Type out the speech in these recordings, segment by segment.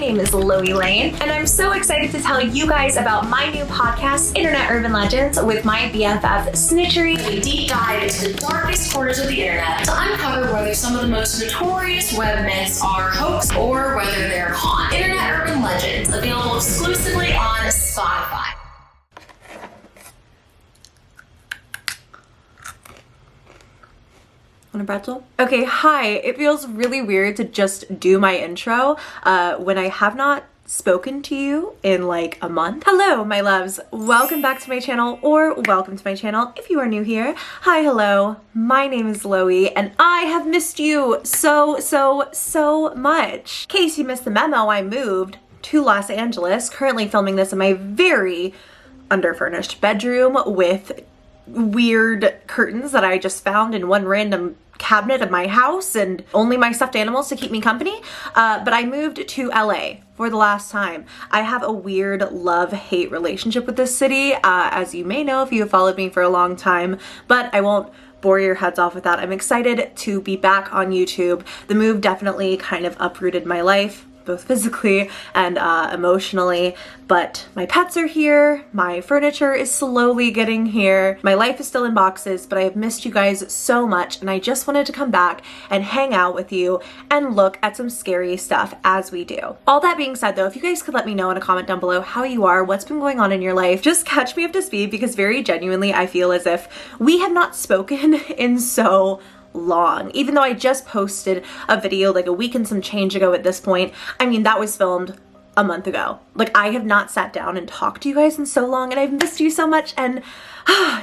name is LoeyLane, and I'm so excited to tell you guys about my new podcast, Internet Urban Legends, with my BFF Snitchery. We deep dive into the darkest corners of the internet to uncover whether some of the most notorious web myths are hoax or whether they're con. Internet Urban Legends, available exclusively on Spotify. Want a pretzel? Okay, hi. It feels really weird to just do my intro when I have not spoken to you in like a month. Hello, my loves. Welcome back to my channel, or welcome to my channel if you are new here. Hi, hello. My name is Loey, and I have missed you so much. In case you missed the memo, I moved to Los Angeles, currently filming this in my very underfurnished bedroom with weird curtains that I just found in one random cabinet of my house and only my stuffed animals to keep me company. But I moved to LA for the last time. I have a weird love-hate relationship with this city, as you may know if you have followed me for a long time, but I won't bore your heads off with that. I'm excited to be back on YouTube. The move definitely kind of uprooted my life, both physically and emotionally, but my pets are here, my furniture is slowly getting here, my life is still in boxes, but I have missed you guys so much, and I just wanted to come back and hang out with you and look at some scary stuff as we do. All that being said though, if you guys could let me know in a comment down below how you are, what's been going on in your life, just catch me up to speed, because very genuinely I feel as if we have not spoken in so long. Even though I just posted a video like a week and some change ago at this point, I mean, that was filmed a month ago. Like, I have not sat down and talked to you guys in so long, and I've missed you so much. And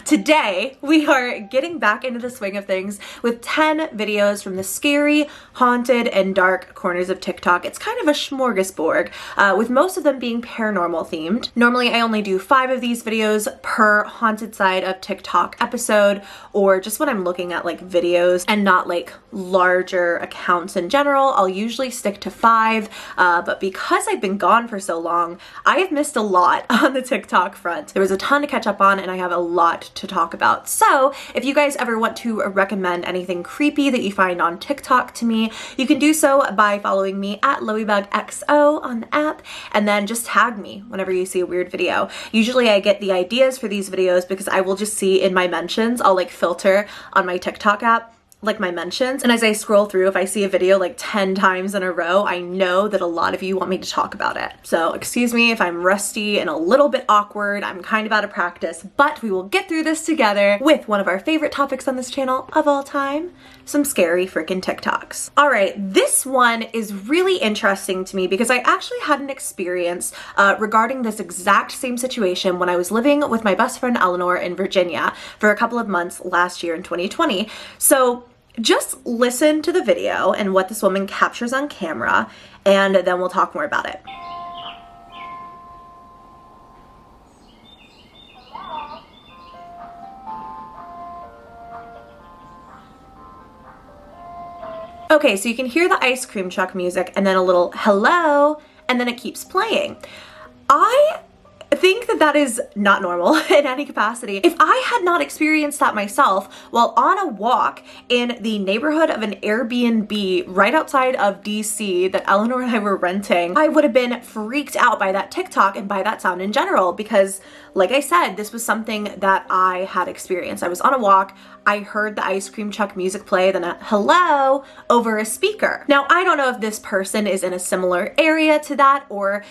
today we are getting back into the swing of things with 10 videos from the scary, haunted, and dark corners of TikTok. It's kind of a smorgasbord, with most of them being paranormal themed. Normally I only do 5 of these videos per haunted side of TikTok episode, or just when I'm looking at like videos and not like larger accounts in general, I'll usually stick to 5, but because I've been gone for so long, I have missed a lot on the TikTok front. There was a ton to catch up on, and I have a lot to talk about. So if you guys ever want to recommend anything creepy that you find on TikTok to me, you can do so by following me at LoeyBugXO on the app, and then just tag me whenever you see a weird video. Usually I get the ideas for these videos because I will just see in my mentions, I'll like filter on my TikTok app like my mentions, and as I scroll through, if I see a video like 10 times in a row, I know that a lot of you want me to talk about it. So excuse me if I'm rusty and a little bit awkward, I'm kind of out of practice, but we will get through this together with one of our favorite topics on this channel of all time, some scary freaking TikToks. All right, this one is really interesting to me because I actually had an experience regarding this exact same situation when I was living with my best friend Eleanor in Virginia for a couple of months last year in 2020. So just listen to the video and what this woman captures on camera, and then we'll talk more about it. Okay, so you can hear the ice cream truck music and then a little hello, and then it keeps playing. I think that that is not normal in any capacity. If I had not experienced that myself while on a walk in the neighborhood of an Airbnb right outside of DC that Eleanor and I were renting, I would have been freaked out by that TikTok and by that sound in general, because like I said, this was something that I had experienced. I was on a walk, I heard the ice cream truck music play, then a hello over a speaker. Now, I don't know if this person is in a similar area to that, or,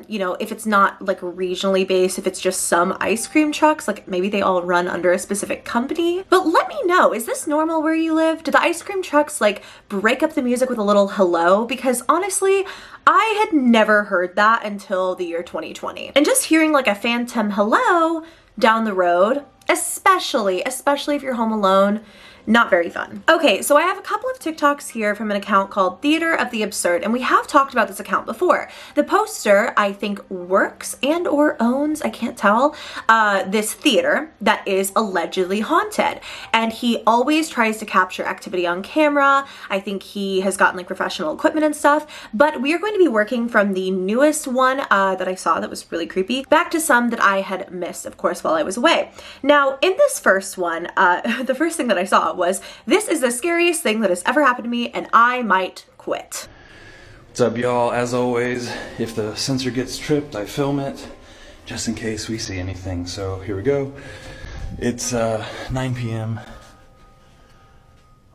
you know, if it's not like regionally based, if it's just some ice cream trucks, like maybe they all run under a specific company. But let me know, is this normal where you live? Do the ice cream trucks like break up the music with a little hello? Because honestly, I had never heard that until the year 2020. And just hearing like a phantom hello down the road, especially if you're home alone, not very fun. Okay, so I have a couple of TikToks here from an account called Theater of the Absurd, and we have talked about this account before. The poster, I think, works and or owns, I can't tell, this theater that is allegedly haunted. And he always tries to capture activity on camera. I think he has gotten like professional equipment and stuff, but we are going to be working from the newest one that I saw that was really creepy, back to some that I had missed, of course, while I was away. Now, in this first one, the first thing that I saw was, "This is the scariest thing that has ever happened to me and I might quit." What's up, y'all? As always, if the sensor gets tripped, I film it just in case we see anything. So here we go. It's 9 p.m.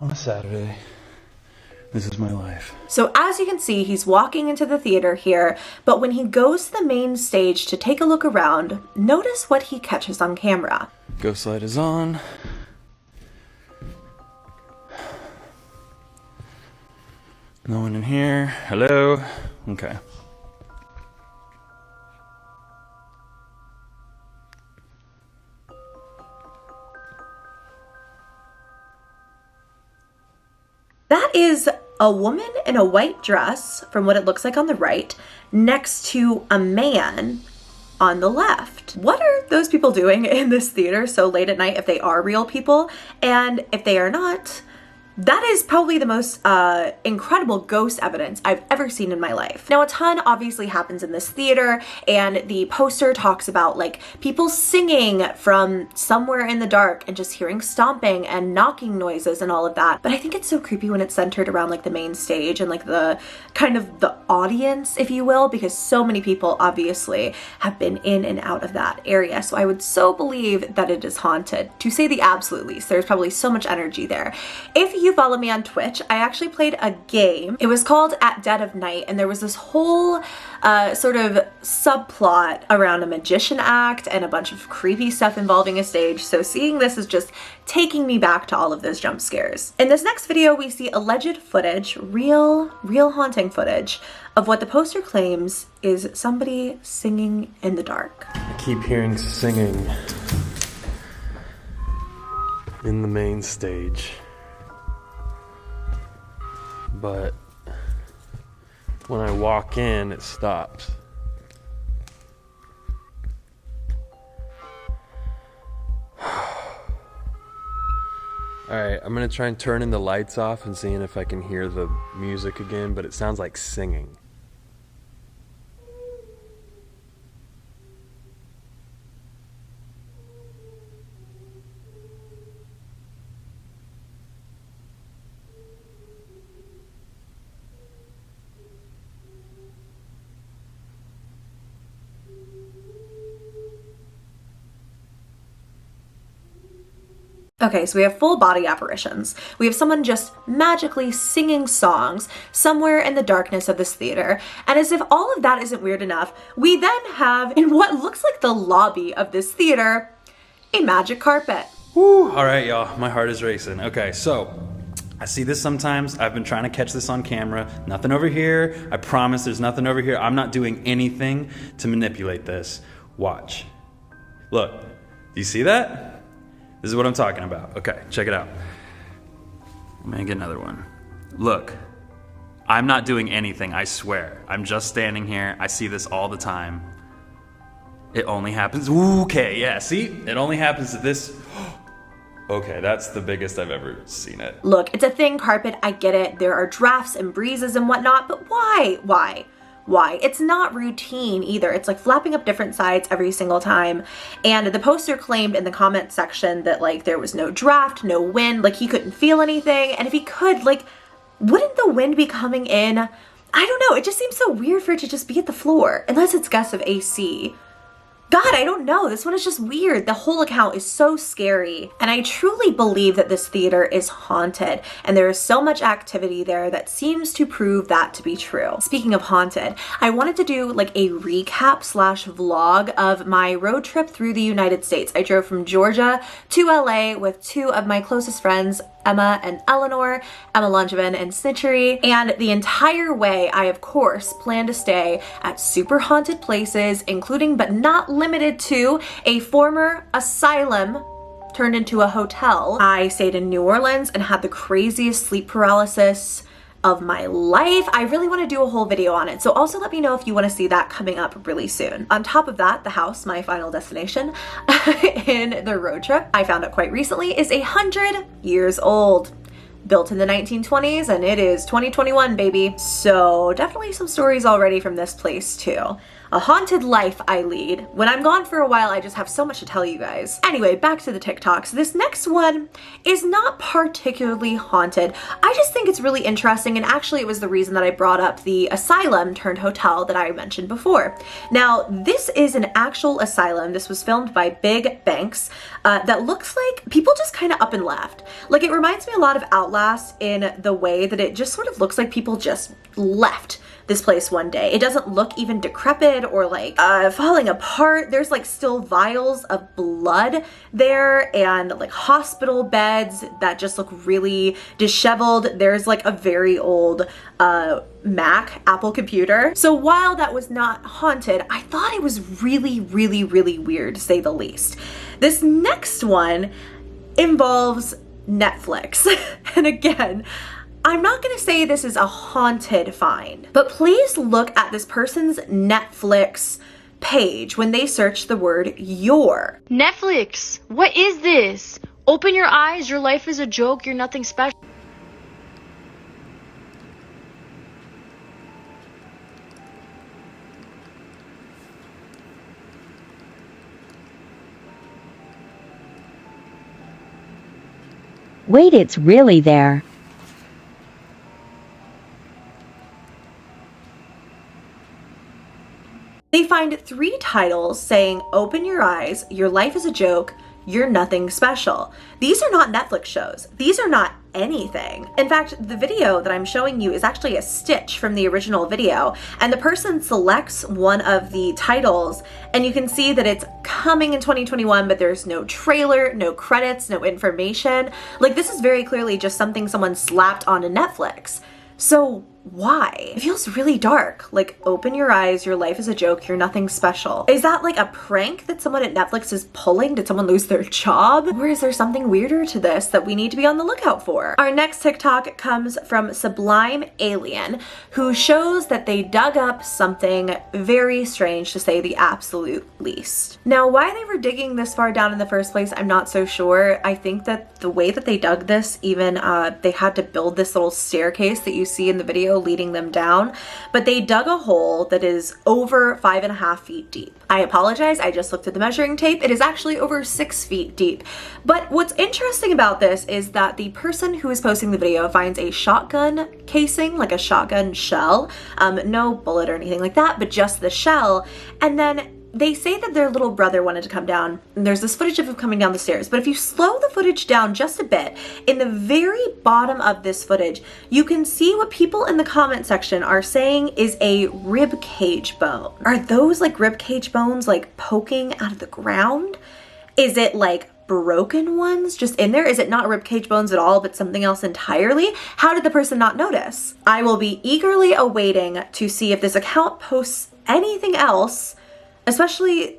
on a Saturday. This is my life. So as you can see, he's walking into the theater here, but when he goes to the main stage to take a look around, notice what he catches on camera. Ghost light is on. No one in here. Hello? Okay. That is a woman in a white dress, from what it looks like on the right, next to a man on the left. What are those people doing in this theater so late at night if they are real people? And if they are not, that is probably the most incredible ghost evidence I've ever seen in my life. Now, a ton obviously happens in this theater, and the poster talks about like people singing from somewhere in the dark and just hearing stomping and knocking noises and all of that. But I think it's so creepy when it's centered around like the main stage and like the kind of the audience, if you will, because so many people obviously have been in and out of that area. So I would so believe that it is haunted, to say the absolute least. There's probably so much energy there. If you follow me on Twitch, I actually played a game. It was called At Dead of Night, and there was this whole sort of subplot around a magician act and a bunch of creepy stuff involving a stage. So seeing this is just taking me back to all of those jump scares. In this next video, we see alleged footage, real haunting footage, of what the poster claims is somebody singing in the dark. I keep hearing singing in the main stage, but when I walk in, it stops. Alright, I'm gonna try and turn the lights off and seeing if I can hear the music again, but it sounds like singing. Okay, so we have full body apparitions. We have someone just magically singing songs somewhere in the darkness of this theater. And as if all of that isn't weird enough, we then have, in what looks like the lobby of this theater, a magic carpet. Woo! All right, y'all, my heart is racing. Okay, so I see this sometimes. I've been trying to catch this on camera. Nothing over here. I promise there's nothing over here. I'm not doing anything to manipulate this. Watch. Look, do you see that? This is what I'm talking about. Okay, check it out. I'm gonna get another one. Look, I'm not doing anything, I swear. I'm just standing here. I see this all the time. It only happens, okay, yeah, see? It only happens to this. Okay, that's the biggest I've ever seen it. Look, it's a thin carpet, I get it. There are drafts and breezes and whatnot, but why? Why? It's not routine either. It's like flapping up different sides every single time. And the poster claimed in the comment section that like there was no draft, no wind, like he couldn't feel anything. And if he could, like, wouldn't the wind be coming in? I don't know. It just seems so weird for it to just be at the floor, unless it's gusts of AC. God, I don't know. This one is just weird. The whole account is so scary. And I truly believe that this theater is haunted. And there is so much activity there that seems to prove that to be true. Speaking of haunted, I wanted to do like a recap slash vlog of my road trip through the United States. I drove from Georgia to LA with two of my closest friends, Emma and Eleanor, Emma Langevin and Snitchery, and the entire way I of course plan to stay at super haunted places, including but not limited to a former asylum turned into a hotel. I stayed in New Orleans and had the craziest sleep paralysis of my life. I really want to do a whole video on it, so also let me know if you want to see that coming up really soon. On top of that, the house, my final destination in the road trip, I found out quite recently, is 100 years old. Built in the 1920s, and it is 2021, baby. So definitely some stories already from this place too. a haunted life I lead. When I'm gone for a while, I just have so much to tell you guys. Anyway, back to the TikToks. This next one is not particularly haunted. I just think it's really interesting, and actually it was the reason that I brought up the asylum turned hotel that I mentioned before. Now, this is an actual asylum. This was filmed by Big Banks that looks like people just kind of up and left. Like, it reminds me a lot of Outlast in the way that it just sort of looks like people just left this place one day. It doesn't look even decrepit or like falling apart. There's like still vials of blood there and like hospital beds that just look really disheveled. There's like a very old Mac Apple computer. So while that was not haunted, I thought it was really, really, really weird, to say the least. This next one involves Netflix. And again, I'm not gonna say this is a haunted find, but please look at this person's Netflix page when they search the word "your." Netflix, what is this? Open your eyes, your life is a joke, you're nothing special. Wait, it's really there. They find 3 titles saying, "Open your eyes, your life is a joke, you're nothing special." These are not Netflix shows. These are not anything. In fact, the video that I'm showing you is actually a stitch from the original video, and the person selects one of the titles, and you can see that it's coming in 2021, but there's no trailer, no credits, no information. Like, this is very clearly just something someone slapped onto Netflix. So why? It feels really dark. Like, open your eyes, your life is a joke, you're nothing special. Is that like a prank that someone at Netflix is pulling? Did someone lose their job? Or is there something weirder to this that we need to be on the lookout for? Our next TikTok comes from Sublime Alien, who shows that they dug up something very strange, to say the absolute least. Now, why they were digging this far down in the first place, I'm not so sure. I think that the way that they dug this, even they had to build this little staircase that you see in the video leading them down, but they dug a hole that is over 5.5 feet deep. I apologize, I just looked at the measuring tape. It is actually over 6 feet deep. But what's interesting about this is that the person who is posting the video finds a shotgun casing, like a shotgun shell, no bullet or anything like that, but just the shell. And then they say that their little brother wanted to come down, and there's this footage of him coming down the stairs, but if you slow the footage down just a bit, in the very bottom of this footage, you can see what people in the comment section are saying is a rib cage bone. Are those like rib cage bones like poking out of the ground? Is it like broken ones just in there? Is it not rib cage bones at all, but something else entirely? How did the person not notice? I will be eagerly awaiting to see if this account posts anything else, especially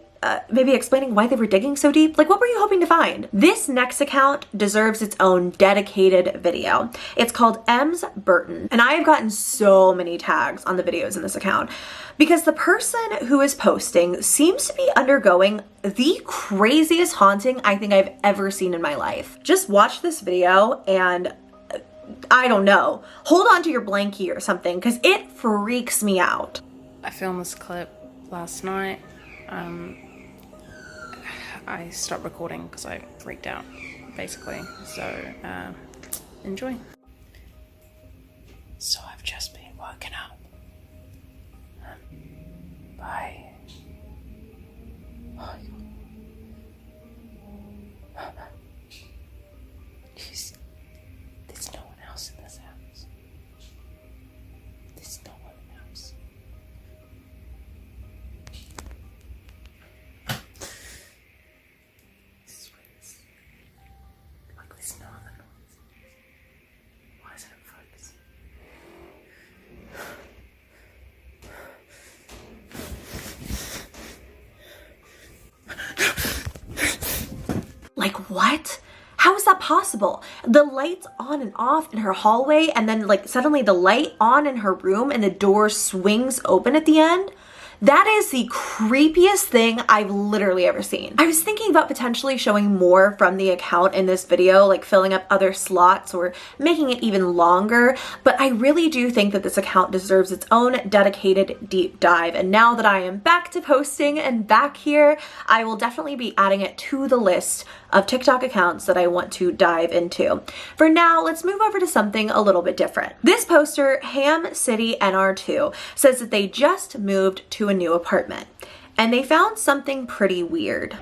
maybe explaining why they were digging so deep. Like, what were you hoping to find? This next account deserves its own dedicated video. It's called M's Burton, and I have gotten so many tags on the videos in this account because the person who is posting seems to be undergoing the craziest haunting I think I've ever seen in my life. Just watch this video and I don't know, hold on to your blankie or something, because it freaks me out. I filmed this clip last night. I stopped recording because I freaked out, basically. So, enjoy. So I've just been woken up by... There's no one else in this house. There's no one else. Like, listen to all the noise. Why isn't it focusing? Like, what? How is that possible? The lights on and off in her hallway, and then like suddenly the light on in her room and the door swings open at the end? That is the creepiest thing I've literally ever seen. I was thinking about potentially showing more from the account in this video, like filling up other slots or making it even longer, but I really do think that this account deserves its own dedicated deep dive. And now that I am back to posting and back here, I will definitely be adding it to the list of TikTok accounts that I want to dive into. For now, let's move over to something a little bit different. This poster, Ham City NR2, says that they just moved to a new apartment and they found something pretty weird.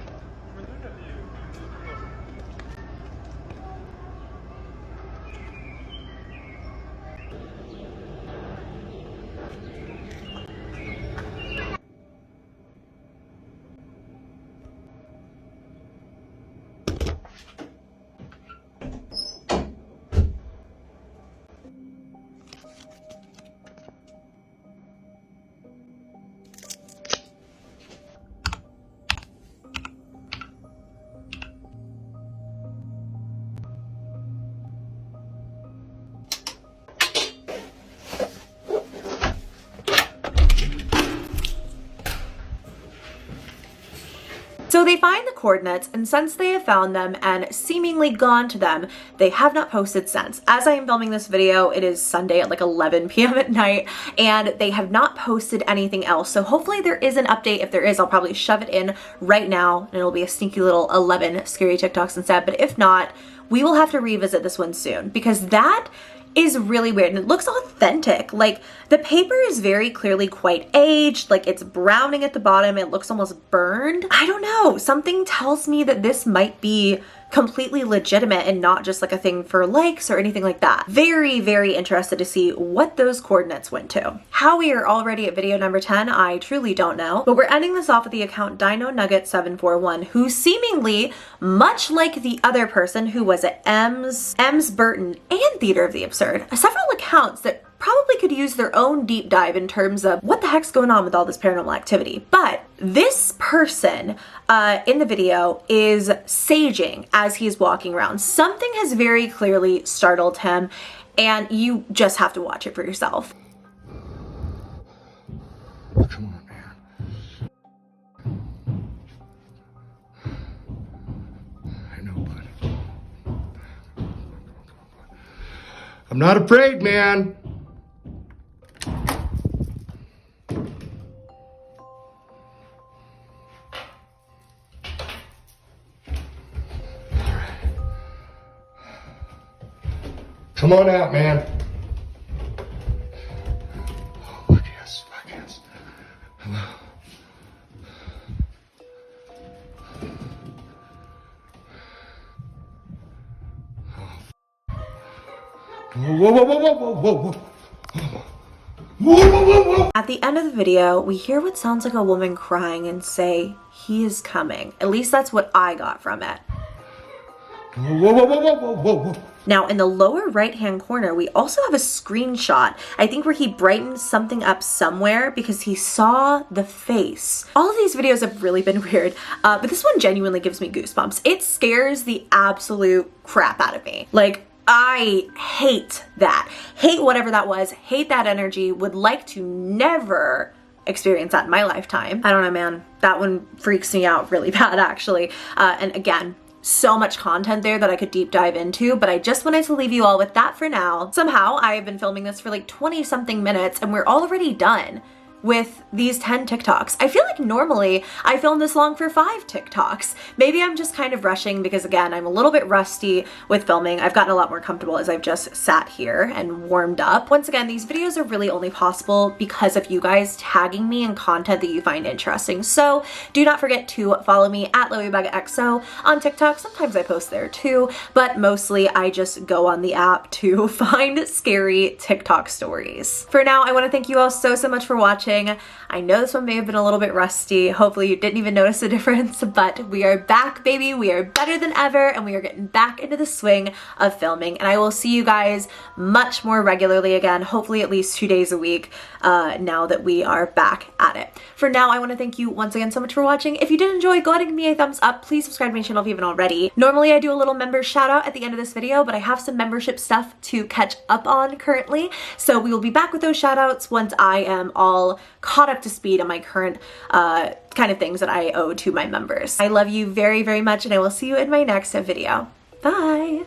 So they find the coordinates, and since they have found them and seemingly gone to them, they have not posted since. As I am filming this video, it is Sunday at like 11 p.m. at night, and they have not posted anything else. So hopefully there is an update. If there is, I'll probably shove it in right now, and it'll be a sneaky little 11 scary TikToks instead. But if not, we will have to revisit this one soon, because that is really weird and it looks authentic. Like the paper is very clearly quite aged, like it's browning at the bottom, it looks almost burned. I don't know, something tells me that this might be completely legitimate and not just like a thing for likes or anything like that. Very, very interested to see what those coordinates went to. How we are already at video number 10, I truly don't know, but we're ending this off with the account Dino Nugget 741, who seemingly, much like the other person who was at M's Burton and Theater of the Absurd, several accounts that probably could use their own deep dive in terms of what the heck's going on with all this paranormal activity. But this person in the video is saging as he's walking around. Something has very clearly startled him, and you just have to watch it for yourself. Come on, man. I know, bud. I'm not afraid, man. Come on out, man. Oh, fuck yes, fuck yes. Hello. Whoa, whoa, whoa, whoa, whoa, whoa, whoa. Whoa, whoa, whoa, whoa. At the end of the video, we hear what sounds like a woman crying and say, "He is coming." At least that's what I got from it. Whoa, whoa, whoa, whoa, whoa, whoa, whoa. Now, in the lower right-hand corner, we also have a screenshot, I think where he brightened something up somewhere because he saw the face. All of these videos have really been weird, but this one genuinely gives me goosebumps. It scares the absolute crap out of me. Like, I hate that. Hate whatever that was. Hate that energy. Would like to never experience that in my lifetime. I don't know, man. That one freaks me out really bad, actually. And again, so much content there that I could deep dive into, but I just wanted to leave you all with that for now. Somehow I have been filming this for like 20 something minutes and we're already done with these 10 TikToks. I feel like normally I film this long for 5 TikToks. Maybe I'm just kind of rushing because again, I'm a little bit rusty with filming. I've gotten a lot more comfortable as I've just sat here and warmed up. Once again, these videos are really only possible because of you guys tagging me in content that you find interesting. So do not forget to follow me at LoeyXO on TikTok. Sometimes I post there too, but mostly I just go on the app to find scary TikTok stories. For now, I want to thank you all so much for watching. I know this one may have been a little bit rusty. Hopefully you didn't even notice the difference, but we are back, baby. We are better than ever, and we are getting back into the swing of filming. And I will see you guys much more regularly again, hopefully at least 2 days a week, now that we are back at it. For now, I want to thank you once again so much for watching. If you did enjoy, go ahead and give me a thumbs up. Please subscribe to my channel if you haven't already. Normally I do a little member shout out at the end of this video, but I have some membership stuff to catch up on currently. So we will be back with those shout outs once I am all caught up to speed on my current kind of things that I owe to my members. I love you very, very much, and I will see you in my next video. Bye!